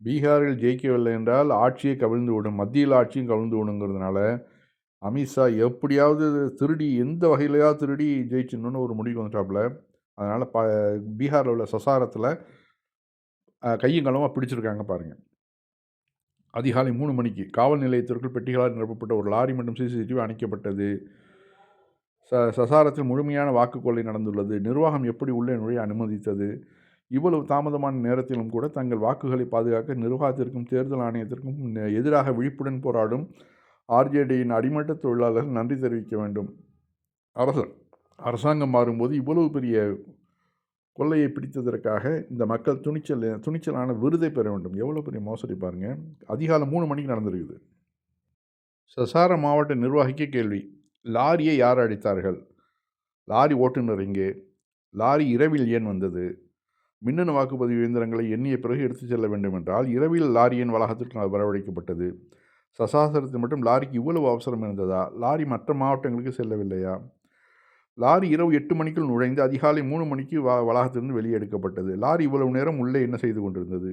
பீகாரில் ஜெயிக்கவில்லை என்றால் ஆட்சியை கவிழ்ந்து விடும், மத்தியில் ஆட்சியும் கவிழ்ந்து விடுங்கிறதுனால அமித்ஷா எப்படியாவது திருடி எந்த வகையிலையாவது திருடி ஜெயிச்சிடணும்னு ஒரு முடிவுக்கு வந்துட்டாப்புல. அதனால் பீகாரில் உள்ள சசாரத்தில் கையும் களவுமா பிடிச்சிருக்காங்க பாருங்கள். அதிகாலை 3 மணிக்கு காவல் நிலையத்திற்குள் பெட்டிகளால் நிரப்பப்பட்ட ஒரு லாரி மற்றும் சிசிடிவி அணைக்கப்பட்டது. சசாரத்தில் முழுமையான வாக்கு கொள்ளை நடந்துள்ளது. நிர்வாகம் எப்படி உள்ளே நுழைய அனுமதித்தது? இவ்வளவு தாமதமான நேரத்திலும் கூட தங்கள் வாக்குகளை பாதுகாக்க நிர்வாகத்திற்கும் தேர்தல் ஆணையத்திற்கும் எதிராக விழிப்புடன் போராடும் ஆர்ஜேடியின் அடிமட்ட தொழிலாளர்கள் நன்றி தெரிவிக்க வேண்டும். அரசாங்கம் மாறும்போது இவ்வளவு பெரிய கொள்ளையை பிடித்ததற்காக இந்த மக்கள் துணிச்சலான விருதை பெற வேண்டும். எவ்வளோ பெரிய மோசடி பாருங்கள். அதிகாலை 3 மணிக்கு நடந்திருக்குது. சசார மாவட்ட நிர்வாகிக்கு கேள்வி: லாரியை யார் அடித்தார்கள்? லாரி ஓட்டுநர் எங்கே? லாரி இரவில் ஏன் வந்தது? மின்னணு வாக்குப்பதிவு இயந்திரங்களை எண்ணிய பிறகு எடுத்துச் செல்ல வேண்டும் என்றால் இரவில் லாரியின் வளாகத்திற்கு வரவழைக்கப்பட்டது. சசாரத்தில் மட்டும் லாரிக்கு இவ்வளவு அவசரம் இருந்ததா? லாரி மற்ற மாவட்டங்களுக்கு செல்லவில்லையா? லாரி இரவு 8 மணிக்குள் நுழைந்து அதிகாலை 3 மணிக்கு வளாகத்திலிருந்து வெளியே எடுக்கப்பட்டது. லாரி இவ்வளவு நேரம் உள்ளே என்ன செய்து கொண்டிருந்தது?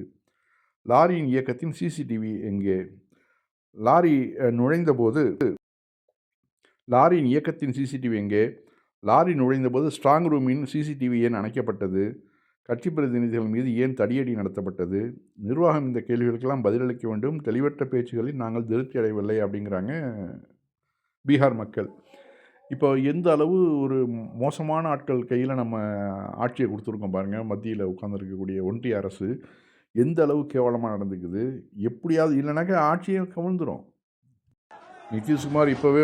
லாரியின் இயக்கத்தின் சிசிடிவி எங்கே? லாரியின் இயக்கத்தின் சிசிடிவி எங்கே? லாரி நுழைந்தபோது ஸ்ட்ராங் ரூமின் சிசிடிவி ஏன் அணைக்கப்பட்டது? கட்சி பிரதிநிதிகள் மீது ஏன் தடியடி நடத்தப்பட்டது? நிர்வாகம் இந்த கேள்விகளுக்கெல்லாம் பதிலளிக்க வேண்டும். தெளிவற்ற பேச்சுகளில் நாங்கள் திருப்தி அடையவில்லை அப்படிங்கிறாங்க பீகார் மக்கள். இப்போ எந்த அளவு ஒரு மோசமான ஆட்கள் கையில் நம்ம ஆட்சியை கொடுத்துருக்கோம் பாருங்கள். மத்தியில் உட்கார்ந்துருக்கக்கூடிய ஒன்றிய அரசு எந்த அளவு கேவலமாக நடந்துக்குது. எப்படியாவது இல்லைனாக்கா ஆட்சியை கவிழ்ந்துடும். நிதிஷ்குமார் இப்போவே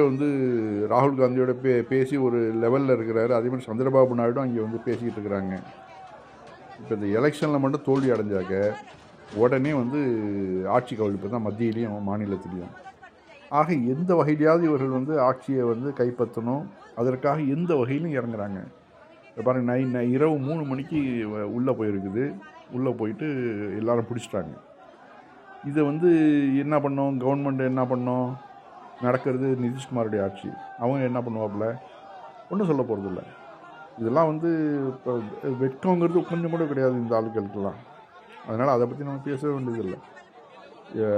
ராகுல் காந்தியோட பேசி ஒரு லெவலில் இருக்கிறாரு. அதே மாதிரி சந்திரபாபு நாயுடும் அங்கே பேசிக்கிட்டு இருக்கிறாங்க. இப்போ இந்த எலெக்ஷனில் மட்டும் தோல்வி அடைஞ்சாக்க உடனே ஆட்சி கவிழ்ப்பு தான் மத்தியிலையும் மாநிலத்திலையும். ஆக எந்த வகையிலையாவது இவர்கள் ஆட்சியை கைப்பற்றணும். அதற்காக எந்த வகையிலும் இறங்குறாங்க. இப்போ பாருங்கள், இரவு 3 மணிக்கு உள்ளே போயிருக்குது. உள்ளே போயிட்டு எல்லோரும் பிடிச்சிட்டாங்க. இதை என்ன பண்ணோம்? கவர்மெண்ட் என்ன பண்ணோம்? நடக்கிறது நிதிஷ்குமாருடைய ஆட்சி. அவங்க என்ன பண்ணுவாப்புல? ஒன்றும் சொல்ல போகிறதில்ல. இதெல்லாம் இப்போ வெட்கங்கிறது கொஞ்சம் கூட கிடையாது இந்த ஆளுகளுக்கெல்லாம். அதனால் அதை பற்றி நம்ம பேச வேண்டியதில்லை.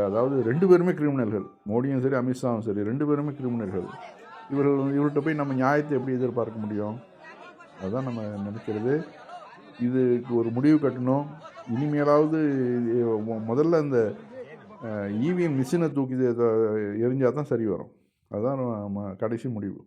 அதாவது 2 பேருமே கிரிமினல்கள். மோடியும் சரி, அமித்ஷாவும் சரி, 2 பேருமே கிரிமினல்கள். இவர்கிட்ட போய் நம்ம நியாயத்தை எப்படி எதிர்பார்க்க முடியும்? அதுதான் நம்ம நினைக்கிறது. இதுக்கு ஒரு முடிவு கட்டணும். இனிமேலாவது முதல்ல அந்த இவிஎம் மிஷினை தூக்கி எரிஞ்சால் தான் சரி வரும். அதுதான் நம்ம கடைசி முடிவு.